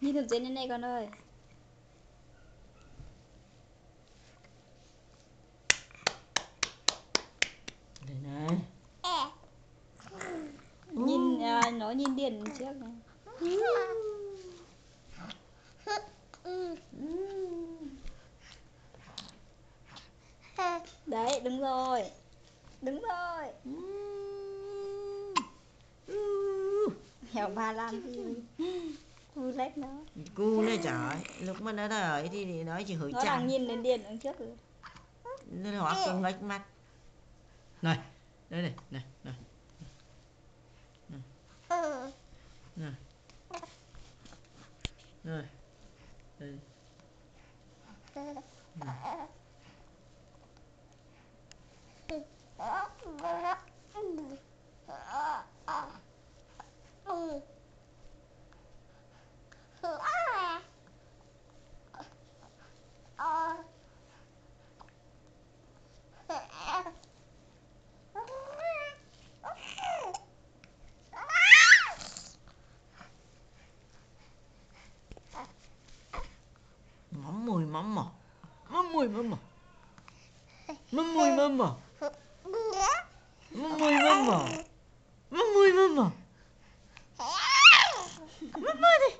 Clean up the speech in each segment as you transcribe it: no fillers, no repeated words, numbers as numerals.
Nhìn thằng trên này con ơi. Đây này. Nhìn nó nhìn Điền trước này. Đấy, đứng rồi. Đứng rồi. Hẻo bà làm gì. Cu lách nó. Cu này trời. Lúc mà nó đợi thì nó chỉ hửi Nó chàng. đang nhìn đến Điền đứng trước rồi. Nó hóa cơn ngách mắt. Này. Đây này. Này. Này. Này. Này. Đây. Mắm mùi mắm mỏ. Mắm mùi mắm mỏ. Mắm mùi mắm mỏ. Mắm mùi mắm mỏ. Mắm mùi mắm mỏ. Mắm mùi đi.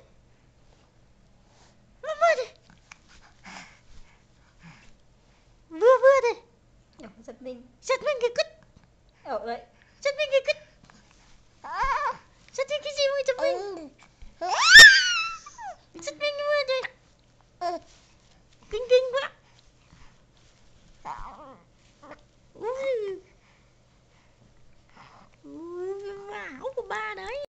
Mắm mùi đi. Vừa vừa đi. Giật mình. Giật mình cái cứt. Đấy. Giật mình cái cứt. Giật mình cái gì mà giật mình. Giật mình vừa đi. Kinh kinh quá.